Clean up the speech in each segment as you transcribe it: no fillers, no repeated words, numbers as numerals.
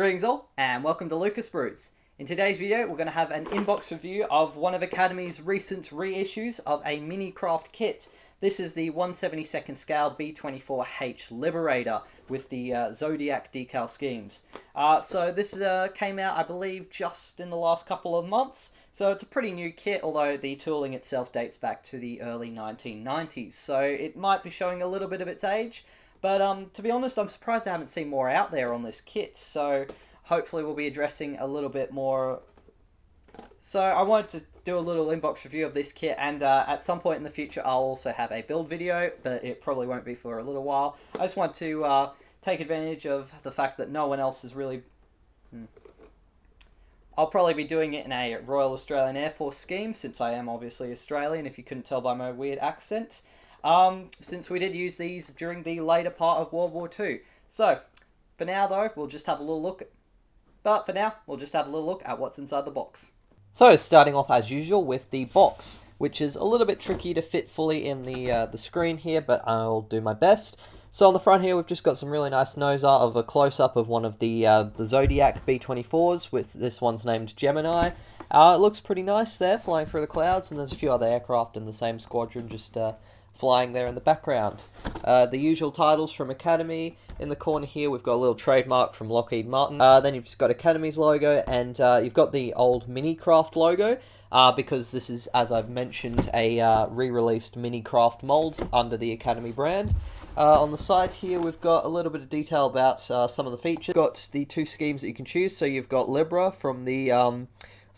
Greetings all, and welcome to lucasprues. In today's video, we're going to have an inbox review of one of Academy's recent reissues of a minicraft kit. This is the 1/72nd scale B-24H Liberator with the Zodiac decal schemes. So this came out, I believe, just in the last couple of months. So it's a pretty new kit, although the tooling itself dates back to the early 1990s. So it might be showing a little bit of its age. But to be honest, I'm surprised I haven't seen more out there on this kit, so hopefully we'll be addressing a little bit more. So I wanted to do a little inbox review of this kit, and at some point in the future I'll also have a build video, but it probably won't be for a little while. I just want to take advantage of the fact that no one else is really... I'll probably be doing it in a Royal Australian Air Force scheme, since I am obviously Australian, if you couldn't tell by my weird accent. Since we did use these during the later part of World War II. So, for now though, we'll just have a little look at what's inside the box. So, starting off as usual with the box, which is a little bit tricky to fit fully in the screen here, but I'll do my best. So on the front here, we've just got some really nice nose art of a close-up of one of the Zodiac B-24s, with this one's named Gemini. It looks pretty nice there, flying through the clouds, and there's a few other aircraft in the same squadron just flying there in the background. The usual titles from Academy. In the corner here, we've got a little trademark from Lockheed Martin. Then you've just got Academy's logo, and you've got the old minicraft logo, because this is, as I've mentioned, a re-released minicraft mold under the Academy brand. On the side here, we've got a little bit of detail about some of the features. Got the two schemes that you can choose. So you've got Libra from the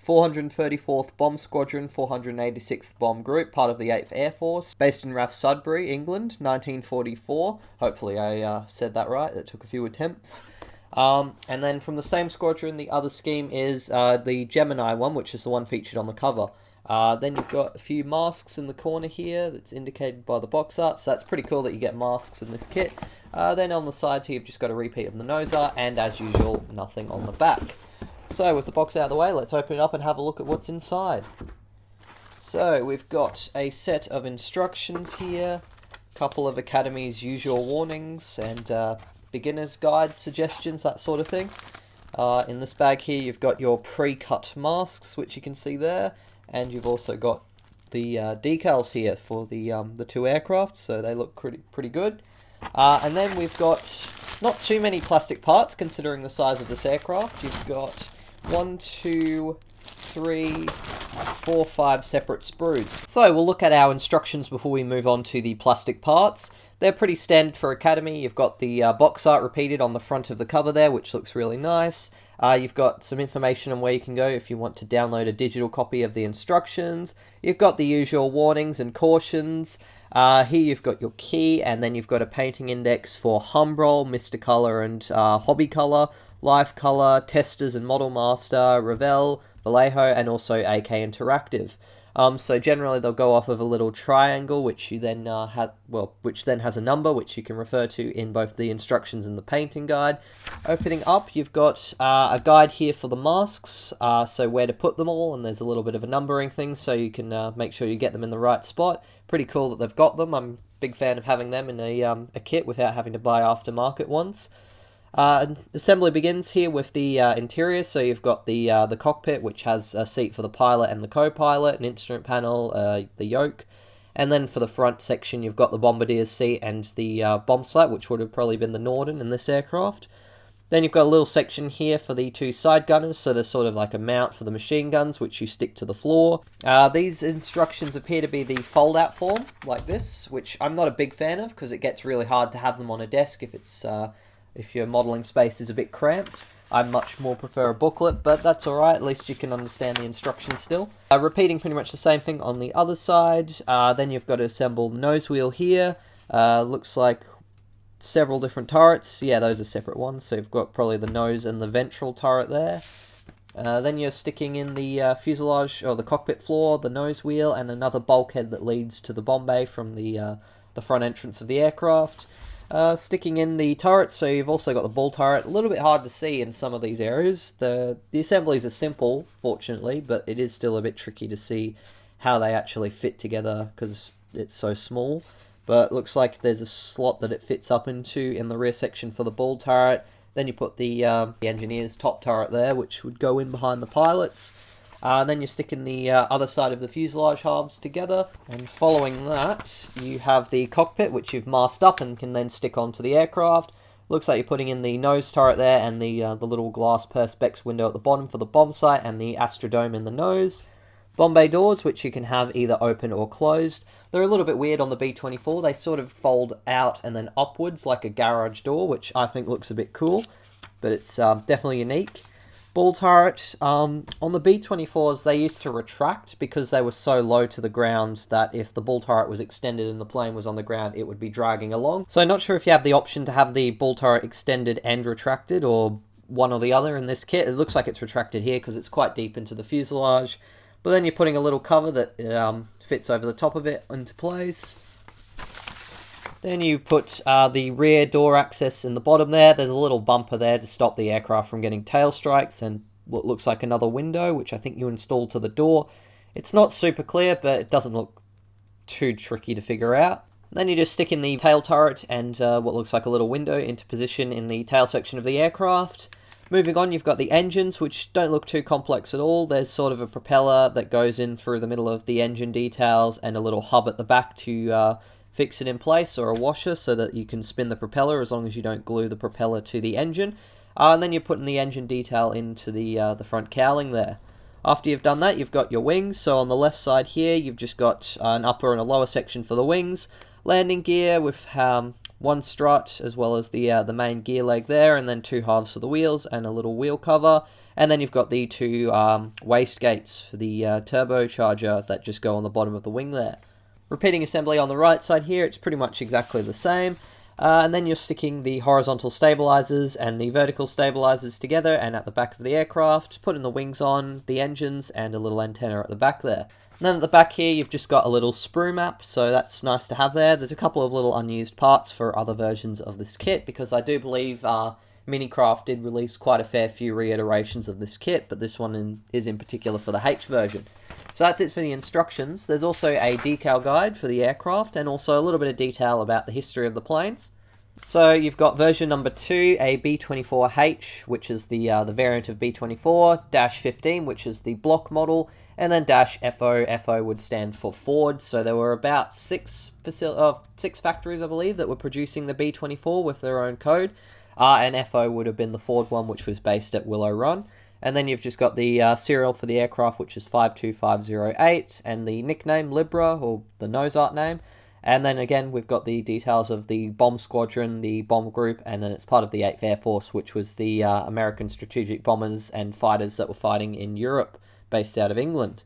434th Bomb Squadron, 486th Bomb Group, part of the 8th Air Force, based in Rath Sudbury, England, 1944. Hopefully I said that right. It took a few attempts. And then from the same squadron, the other scheme is the Gemini one, which is the one featured on the cover. Then you've got a few masks in the corner here that's indicated by the box art, so that's pretty cool that you get masks in this kit. Then on the sides here, you've just got a repeat of the nose art, and as usual, nothing on the back. So with the box out of the way, let's open it up and have a look at what's inside. So we've got a set of instructions here, a couple of Academy's usual warnings and beginner's guide suggestions, that sort of thing. In this bag here, you've got your pre-cut masks, which you can see there, and you've also got the decals here for the two aircraft, so they look pretty good. And then we've got not too many plastic parts considering the size of this aircraft. You've got 1, 2, 3, 4, 5 separate sprues. So we'll look at our instructions before we move on to the plastic parts. They're pretty standard for Academy. You've got the box art repeated on the front of the cover there, which looks really nice. You've got some information on where you can go if you want to download a digital copy of the instructions. You've got the usual warnings and cautions. Here you've got your key, and then you've got a painting index for Humbrol, Mr. Color and Hobby Color, Life Color, Testers and Model Master, Revell, Vallejo, and also AK Interactive. So generally they'll go off of a little triangle, which you then which then has a number which you can refer to in both the instructions and the painting guide. Opening up, you've got a guide here for the masks, so where to put them all, and there's a little bit of a numbering thing, so you can make sure you get them in the right spot. Pretty cool that they've got them. I'm a big fan of having them in a kit without having to buy aftermarket ones. Assembly begins here with the interior, so you've got the cockpit, which has a seat for the pilot and the co-pilot, an instrument panel, the yoke, and then for the front section you've got the bombardier's seat and the bomb slat, which would have probably been the Norden in this aircraft. Then you've got a little section here for the two side gunners, so there's sort of like a mount for the machine guns, which you stick to the floor. These instructions appear to be the fold-out form, like this, which I'm not a big fan of, because it gets really hard to have them on a desk if your modelling space is a bit cramped. I much more prefer a booklet, but that's alright, at least you can understand the instructions still. Repeating pretty much the same thing on the other side. Then you've got to assemble the nose wheel here. Looks like several different turrets. Yeah, those are separate ones, so you've got probably the nose and the ventral turret there. Then you're sticking in the fuselage, or the cockpit floor, the nose wheel, and another bulkhead that leads to the bomb bay from the front entrance of the aircraft. Sticking in the turrets, so you've also got the ball turret. A little bit hard to see in some of these areas. The assemblies are simple, fortunately, but it is still a bit tricky to see how they actually fit together because it's so small. But it looks like there's a slot that it fits up into in the rear section for the ball turret, Then you put the engineer's top turret there, which would go in behind the pilots. Then you stick in the other side of the fuselage halves together, and following that you have the cockpit, which you've masked up and can then stick onto the aircraft. Looks like you're putting in the nose turret there and the little glass perspex window at the bottom for the bomb sight and the astrodome in the nose. Bomb bay doors, which you can have either open or closed. They're a little bit weird on the B-24. They sort of fold out and then upwards like a garage door, which I think looks a bit cool, but it's definitely unique. Ball turret, on the B-24s they used to retract because they were so low to the ground that if the ball turret was extended and the plane was on the ground it would be dragging along. So not sure if you have the option to have the ball turret extended and retracted, or one or the other in this kit. It looks like it's retracted here because it's quite deep into the fuselage, but then you're putting a little cover that fits over the top of it into place. Then you put the rear door access in the bottom there. There's a little bumper there to stop the aircraft from getting tail strikes, and what looks like another window, which I think you install to the door. It's not super clear, but it doesn't look too tricky to figure out. Then you just stick in the tail turret and what looks like a little window into position in the tail section of the aircraft. Moving on, you've got the engines, which don't look too complex at all. There's sort of a propeller that goes in through the middle of the engine details and a little hub at the back to fix it in place, or a washer so that you can spin the propeller as long as you don't glue the propeller to the engine. And then you're putting the engine detail into the front cowling there. After you've done that, you've got your wings. So on the left side here, you've just got an upper and a lower section for the wings. Landing gear with one strut, as well as the main gear leg there, and then two halves for the wheels and a little wheel cover. And then you've got the two waste gates for the turbocharger that just go on the bottom of the wing there. Repeating assembly on the right side here, it's pretty much exactly the same. And then you're sticking the horizontal stabilizers and the vertical stabilizers together and at the back of the aircraft, putting the wings on, the engines, and a little antenna at the back there. And then at the back here, you've just got a little sprue map, so that's nice to have there. There's a couple of little unused parts for other versions of this kit, because I do believe minicraft did release quite a fair few reiterations of this kit, but this one is in particular for the H version. So that's it for the instructions. There's also a decal guide for the aircraft, and also a little bit of detail about the history of the planes. So you've got version number 2, a B-24H, which is the variant of B-24, -15, which is the block model, and then -FO. FO would stand for Ford. So there were about six factories, I believe, that were producing the B-24 with their own code, and FO would have been the Ford one, which was based at Willow Run. And then you've just got the serial for the aircraft, which is 52508, and the nickname Libra, or the nose art name. And then again, we've got the details of the bomb squadron, the bomb group, and then it's part of the 8th Air Force, which was the American strategic bombers and fighters that were fighting in Europe, based out of England.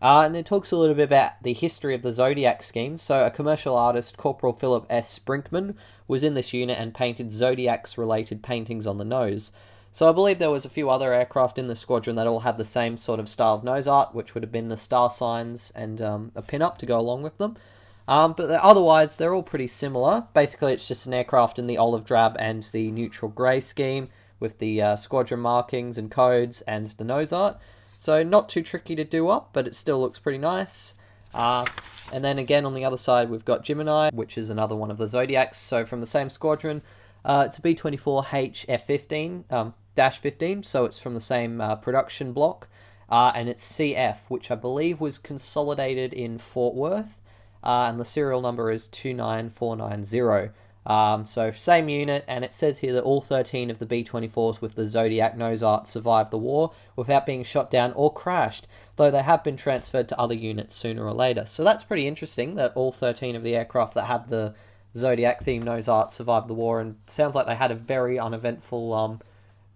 And it talks a little bit about the history of the Zodiac scheme. So a commercial artist, Corporal Philip S. Brinkman, was in this unit and painted Zodiacs-related paintings on the nose. So I believe there was a few other aircraft in the squadron that all had the same sort of style of nose art, which would have been the star signs and a pin-up to go along with them. But otherwise, they're all pretty similar. Basically, it's just an aircraft in the olive drab and the neutral grey scheme, with the squadron markings and codes and the nose art. So not too tricky to do up, but it still looks pretty nice. And then again, on the other side, we've got Gemini, which is another one of the Zodiacs. So from the same squadron, it's a B-24H F-15, -15, so it's from the same production block, and it's CF, which I believe was consolidated in Fort Worth, and the serial number is 29490. So same unit, and it says here that all 13 of the B-24s with the Zodiac nose art survived the war without being shot down or crashed, though they have been transferred to other units sooner or later. So that's pretty interesting that all 13 of the aircraft that had the Zodiac themed nose art survived the war, and sounds like they had a very uneventful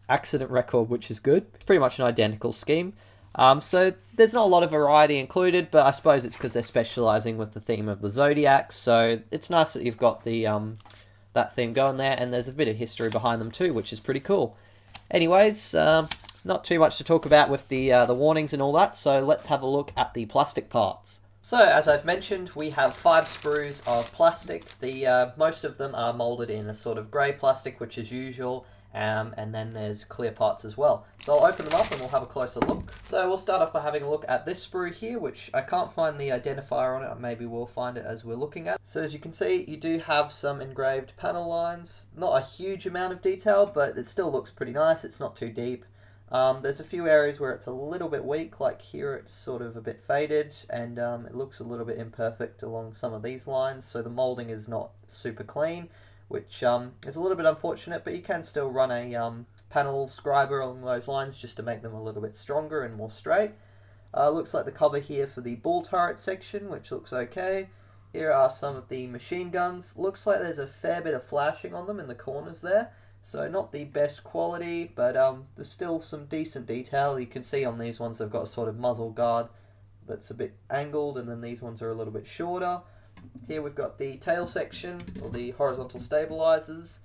accident record, which is good. It's pretty much an identical scheme. So there's not a lot of variety included, but I suppose it's because they're specialising with the theme of the Zodiac, so it's nice that you've got the that theme going there, and there's a bit of history behind them too, which is pretty cool. Anyways, not too much to talk about with the warnings and all that, so let's have a look at the plastic parts. So, as I've mentioned, we have 5 sprues of plastic. Most of them are moulded in a sort of grey plastic, which is usual, and then there's clear parts as well. So I'll open them up and we'll have a closer look. So we'll start off by having a look at this sprue here, which I can't find the identifier on it. Maybe we'll find it as we're looking at. So as you can see, you do have some engraved panel lines. Not a huge amount of detail, but it still looks pretty nice. It's not too deep. There's a few areas where it's a little bit weak, like here it's sort of a bit faded, and it looks a little bit imperfect along some of these lines, so the moulding is not super clean, which is a little bit unfortunate, but you can still run a panel scriber along those lines just to make them a little bit stronger and more straight. Looks like the cover here for the ball turret section, which looks okay. Here are some of the machine guns. Looks like there's a fair bit of flashing on them in the corners there. So not the best quality, but there's still some decent detail. You can see on these ones they've got a sort of muzzle guard that's a bit angled, and then these ones are a little bit shorter. Here we've got the tail section, or the horizontal stabilizers,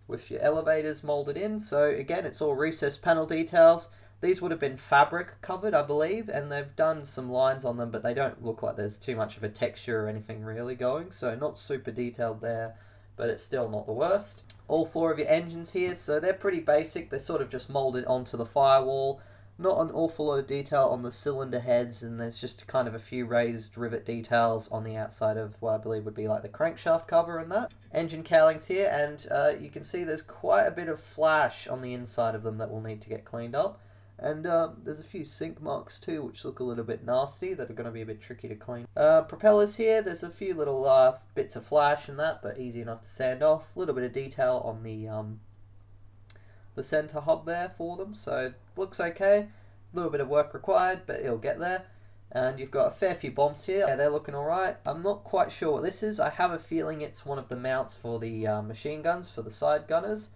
with your elevators molded in. So again, it's all recessed panel details. These would have been fabric covered, I believe, and they've done some lines on them, but they don't look like there's too much of a texture or anything really going, so not super detailed there, but it's still not the worst. All four of your engines here, so they're pretty basic. They're sort of just molded onto the firewall. Not an awful lot of detail on the cylinder heads, and there's just kind of a few raised rivet details on the outside of what I believe would be like the crankshaft cover and that. Engine cowlings here, and you can see there's quite a bit of flash on the inside of them that will need to get cleaned up. And there's a few sink marks too, which look a little bit nasty, that are going to be a bit tricky to clean. Propellers here, there's a few little bits of flash and that, but easy enough to sand off. A little bit of detail on the center hub there for them, so looks okay. A little bit of work required, but it'll get there. And you've got a fair few bombs here. Yeah, they're looking alright. I'm not quite sure what this is. I have a feeling it's one of the mounts for the machine guns, for the side gunners.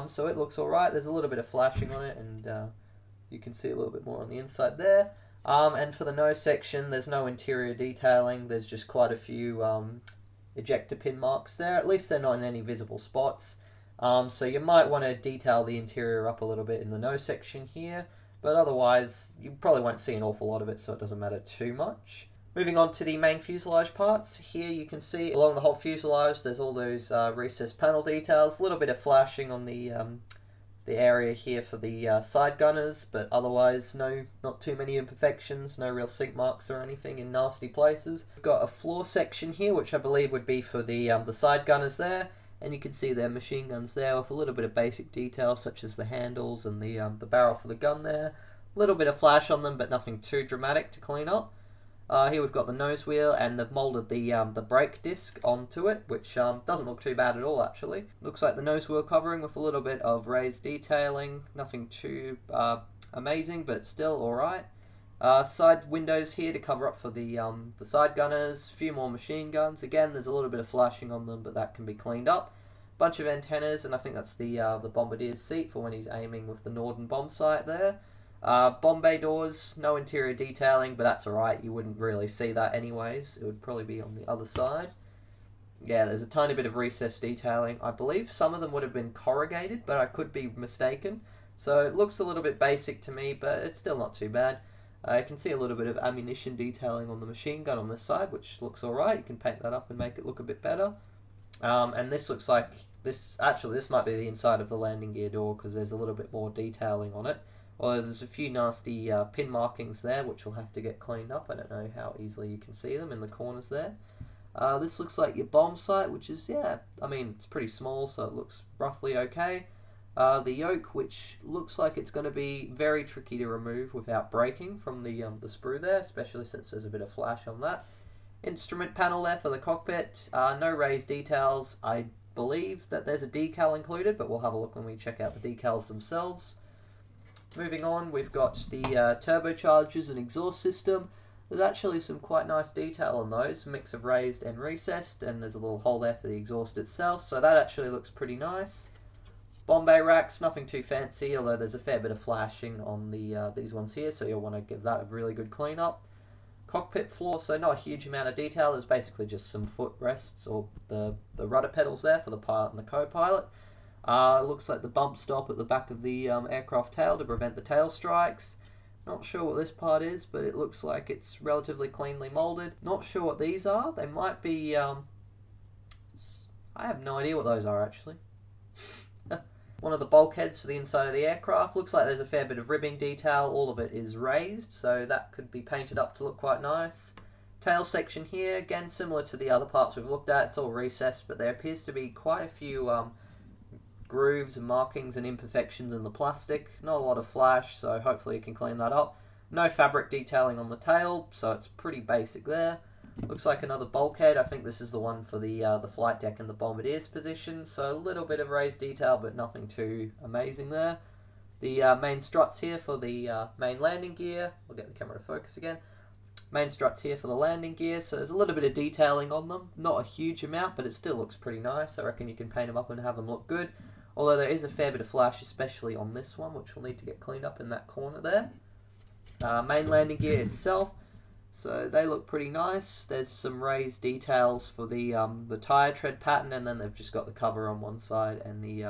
So it looks alright. There's a little bit of flashing on it, and you can see a little bit more on the inside there. And for the nose section, there's no interior detailing. There's just quite a few ejector pin marks there. At least they're not in any visible spots. So you might want to detail the interior up a little bit in the nose section here. But otherwise, you probably won't see an awful lot of it, so it doesn't matter too much. Moving on to the main fuselage parts. Here you can see along the whole fuselage, there's all those recessed panel details. A little bit of flashing on the area here for the side gunners, but otherwise not too many imperfections, no real sink marks or anything in nasty places. We've got a floor section here, which I believe would be for the side gunners there, and you can see their machine guns there with a little bit of basic detail such as the handles and the barrel for the gun there. A little bit of flash on them, but nothing too dramatic to clean up. Here we've got the nose wheel, and they've moulded the brake disc onto it, which doesn't look too bad at all actually. Looks like the nose wheel covering with a little bit of raised detailing, nothing too amazing, but still alright. Side windows here to cover up for the side gunners, a few more machine guns. Again, there's a little bit of flashing on them, but that can be cleaned up. Bunch of antennas, and I think that's the bombardier's seat for when he's aiming with the Norden bomb sight there. Bomb bay doors, no interior detailing, but that's alright, you wouldn't really see that anyways. It would probably be on the other side. Yeah, there's a tiny bit of recessed detailing. I believe some of them would have been corrugated, but I could be mistaken. So it looks a little bit basic to me, but it's still not too bad. I can see a little bit of ammunition detailing on the machine gun on this side, which looks alright. You can paint that up and make it look a bit better. And this looks like, this might be the inside of the landing gear door, because there's a little bit more detailing on it. Although there's a few nasty pin markings there, which will have to get cleaned up. I don't know how easily you can see them in the corners there. This looks like your bomb sight, which is, yeah, I mean, it's pretty small, so it looks roughly okay. The yoke, which looks like it's going to be very tricky to remove without breaking from the sprue there, especially since there's a bit of flash on that. Instrument panel there for the cockpit. No raised details. I believe that there's a decal included, but we'll have a look when we check out the decals themselves. Moving on, we've got the turbochargers and exhaust system. There's actually some quite nice detail on those, a mix of raised and recessed, and there's a little hole there for the exhaust itself, so that actually looks pretty nice. Bomb bay racks, nothing too fancy, although there's a fair bit of flashing on these ones here, so you'll want to give that a really good clean up. Cockpit floor, so not a huge amount of detail, there's basically just some footrests, or the rudder pedals there for the pilot and the co-pilot. It looks like the bump stop at the back of the aircraft tail to prevent the tail strikes. Not sure what this part is, but it looks like it's relatively cleanly moulded. Not sure what these are. They might be... I have no idea what those are, actually. one of the bulkheads for the inside of the aircraft. Looks like there's a fair bit of ribbing detail. All of it is raised, so that could be painted up to look quite nice. Tail section here, again similar to the other parts we've looked at. It's all recessed, but there appears to be quite a few grooves and markings and imperfections in the plastic. Not a lot of flash, so hopefully you can clean that up. No fabric detailing on the tail, so it's pretty basic there. Looks like another bulkhead. I think this is the one for the flight deck and the bombardier's position, so a little bit of raised detail, but nothing too amazing there. The main struts here for the main landing gear. We'll get the camera to focus again. Main struts here for the landing gear, so there's a little bit of detailing on them. Not a huge amount, but it still looks pretty nice. I reckon you can paint them up and have them look good. Although there is a fair bit of flash, especially on this one, which will need to get cleaned up in that corner there. Main landing gear itself. So they look pretty nice. There's some raised details for the tire tread pattern, and then they've just got the cover on one side and the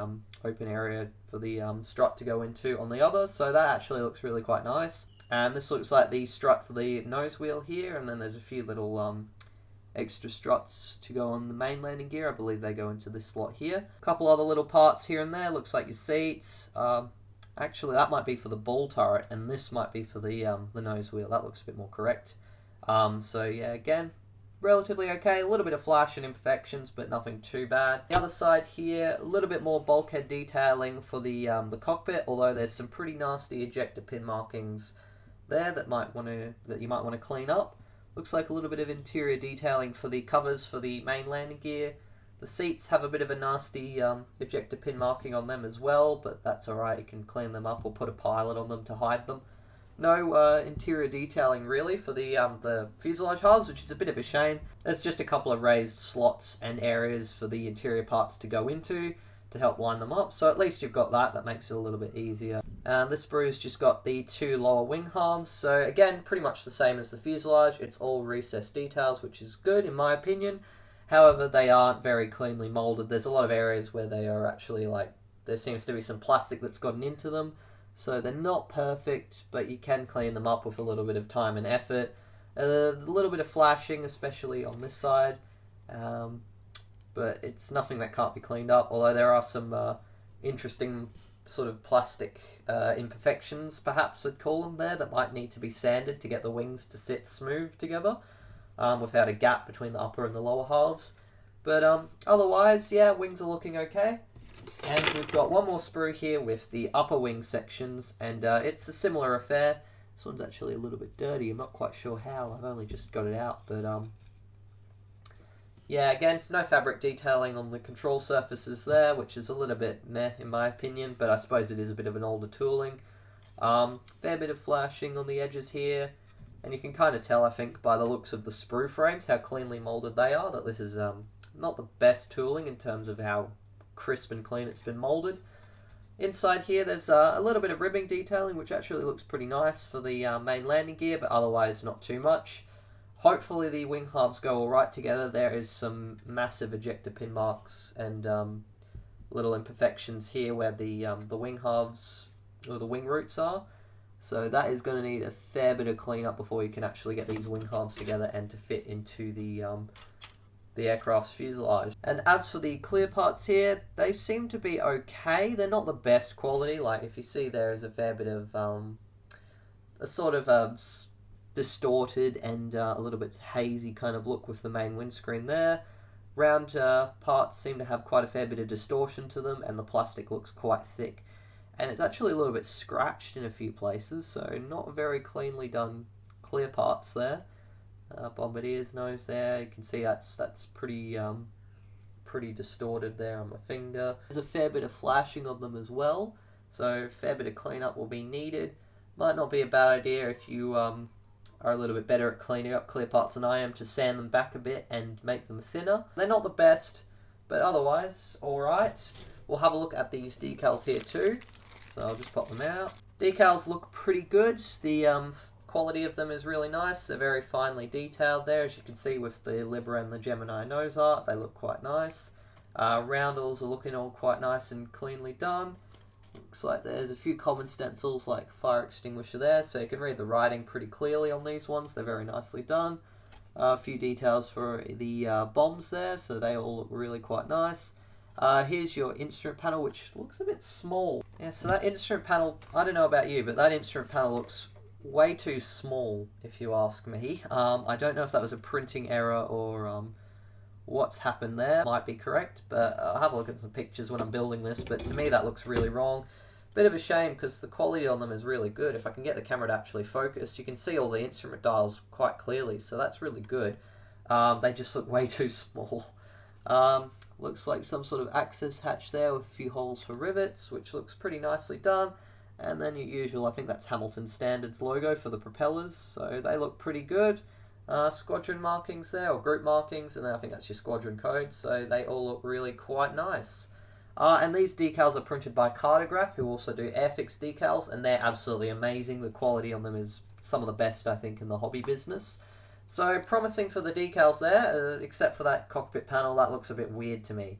open area for the strut to go into on the other. So that actually looks really quite nice. And this looks like the strut for the nose wheel here, and then there's a few little extra struts to go on the main landing gear. I believe they go into this slot here. A couple other little parts here and there. Looks like your seats. Actually, that might be for the ball turret, and this might be for the nose wheel. That looks a bit more correct. So yeah, again, relatively okay. A little bit of flash and imperfections, but nothing too bad. The other side here, a little bit more bulkhead detailing for the cockpit, although there's some pretty nasty ejector pin markings there that you might want to clean up. Looks like a little bit of interior detailing for the covers for the main landing gear. The seats have a bit of a nasty ejector pin marking on them as well, but that's alright, you can clean them up or put a pilot on them to hide them. No interior detailing really for the fuselage halves, which is a bit of a shame. There's just a couple of raised slots and areas for the interior parts to go into to help line them up, so at least you've got that. That makes it a little bit easier. This sprue's just got the two lower wing halves, so again, pretty much the same as the fuselage. It's all recessed details, which is good in my opinion. However, they aren't very cleanly molded. There's a lot of areas where they are actually there seems to be some plastic that's gotten into them. So they're not perfect, but you can clean them up with a little bit of time and effort. A little bit of flashing, especially on this side. But it's nothing that can't be cleaned up, although there are some interesting sort of plastic imperfections, perhaps I'd call them there, that might need to be sanded to get the wings to sit smooth together. Without a gap between the upper and the lower halves. But otherwise, yeah, wings are looking okay. And we've got one more sprue here with the upper wing sections, and it's a similar affair. This one's actually a little bit dirty. I'm not quite sure how. I've only just got it out, but yeah, again, no fabric detailing on the control surfaces there, which is a little bit meh in my opinion, but I suppose it is a bit of an older tooling. Fair bit of flashing on the edges here. And you can kind of tell, I think, by the looks of the sprue frames, how cleanly molded they are, that this is not the best tooling in terms of how crisp and clean it's been molded. Inside here, there's a little bit of ribbing detailing, which actually looks pretty nice for the main landing gear, but otherwise not too much. Hopefully the wing halves go alright together. There is some massive ejector pin marks and little imperfections here where the wing halves, or the wing roots are. So that is going to need a fair bit of cleanup before you can actually get these wing halves together and to fit into the aircraft's fuselage. And as for the clear parts here, they seem to be okay. They're not the best quality. Like if you see, there is a fair bit of a sort of distorted and a little bit hazy kind of look with the main windscreen there. Round parts seem to have quite a fair bit of distortion to them, and the plastic looks quite thick. And it's actually a little bit scratched in a few places, so not very cleanly done clear parts there. Bombardier's nose there, you can see that's pretty distorted there on my finger. There's a fair bit of flashing on them as well, so a fair bit of cleanup will be needed. Might not be a bad idea if you are a little bit better at cleaning up clear parts than I am, to sand them back a bit and make them thinner. They're not the best, but otherwise alright. We'll have a look at these decals here too. So I'll just pop them out. Decals look pretty good. The quality of them is really nice. They're very finely detailed there, as you can see with the Libra and the Gemini nose art. They look quite nice. Roundels are looking all quite nice and cleanly done. Looks like there's a few common stencils like fire extinguisher there, so you can read the writing pretty clearly on these ones. They're very nicely done. A few details for the bombs there, so they all look really quite nice. Here's your instrument panel, which looks a bit small. Yeah, so that instrument panel, I don't know about you, but that instrument panel looks way too small, if you ask me. I don't know if that was a printing error or what's happened there. Might be correct, but I'll have a look at some pictures when I'm building this, but to me that looks really wrong. Bit of a shame because the quality on them is really good. If I can get the camera to actually focus, you can see all the instrument dials quite clearly, so that's really good. They just look way too small. Looks like some sort of access hatch there with a few holes for rivets, which looks pretty nicely done. And then your usual, I think that's Hamilton Standards logo for the propellers, so they look pretty good. Squadron markings there, or group markings, and then I think that's your squadron code, so they all look really quite nice. And these decals are printed by Cartograph, who also do airfix decals, and they're absolutely amazing. The quality on them is some of the best, I think, in the hobby business. So promising for the decals there, except for that cockpit panel, that looks a bit weird to me.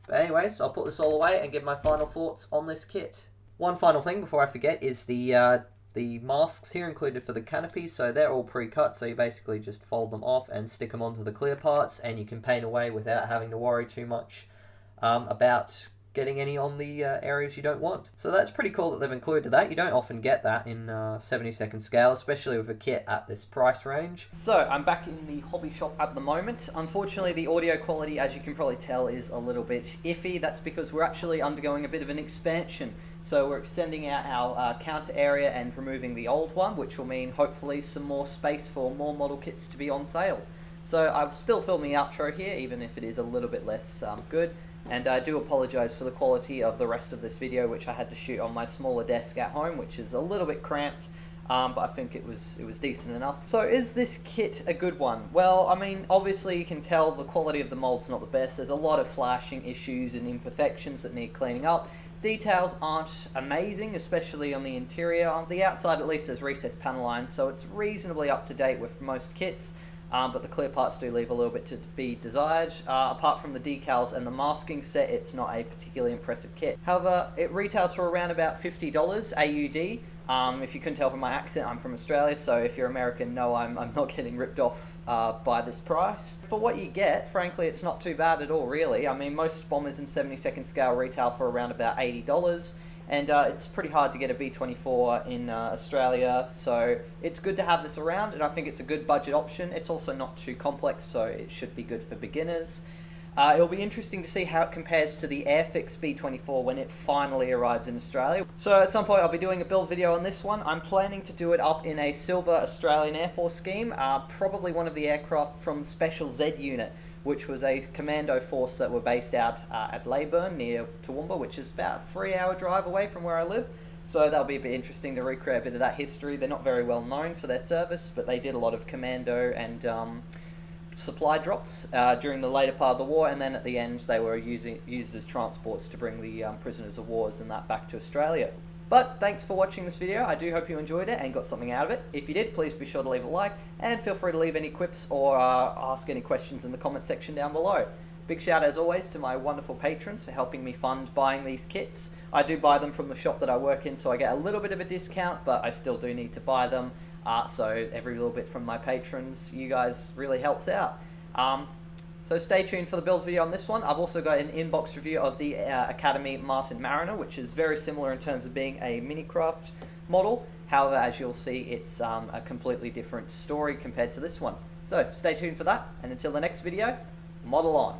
But anyways, I'll put this all away and give my final thoughts on this kit. One final thing before I forget is the masks here included for the canopy, so they're all pre-cut, so you basically just fold them off and stick them onto the clear parts, and you can paint away without having to worry too much about getting any on the areas you don't want. So that's pretty cool that they've included that. You don't often get that in 70-second scale, especially with a kit at this price range. So I'm back in the hobby shop at the moment. Unfortunately, the audio quality, as you can probably tell, is a little bit iffy. That's because we're actually undergoing a bit of an expansion. So we're extending out our counter area and removing the old one, which will mean hopefully some more space for more model kits to be on sale. So I'm still filming the outro here, even if it is a little bit less good. And I do apologise for the quality of the rest of this video, which I had to shoot on my smaller desk at home, which is a little bit cramped, but I think it was decent enough. So is this kit a good one? Well, I mean, obviously you can tell the quality of the mold's not the best. There's a lot of flashing issues and imperfections that need cleaning up. Details aren't amazing, especially on the interior. On the outside, at least, there's recessed panel lines, so it's reasonably up to date with most kits. But the clear parts do leave a little bit to be desired. Apart from the decals and the masking set, it's not a particularly impressive kit. However, it retails for around about $50 AUD. If you couldn't tell from my accent, I'm from Australia, so if you're American, no, I'm not getting ripped off by this price. For what you get, frankly, it's not too bad at all, really. I mean, most bombers in 70-second scale retail for around about $80. And it's pretty hard to get a B-24 in Australia, so it's good to have this around, and I think it's a good budget option. It's also not too complex, so it should be good for beginners. It'll be interesting to see how it compares to the Airfix B-24 when it finally arrives in Australia. So at some point I'll be doing a build video on this one. I'm planning to do it up in a silver Australian Air Force scheme, probably one of the aircraft from Special Z Unit, which was a commando force that were based out at Leyburn near Toowoomba, which is about a 3-hour drive away from where I live. So that'll be a bit interesting to recreate a bit of that history. They're not very well known for their service, but they did a lot of commando and supply drops during the later part of the war, and then at the end they were used as transports to bring the prisoners of wars and that back to Australia. But thanks for watching this video. I do hope you enjoyed it and got something out of it. If you did, please be sure to leave a like, and feel free to leave any quips or ask any questions in the comment section down below. Big shout as always to my wonderful patrons for helping me fund buying these kits. I do buy them from the shop that I work in, so I get a little bit of a discount, but I still do need to buy them. So every little bit from my patrons, you guys, really helps out. So stay tuned for the build video on this one. I've also got an inbox review of the Academy Martin Mariner, which is very similar in terms of being a minicraft model. However, as you'll see, it's a completely different story compared to this one. So stay tuned for that, and until the next video, model on.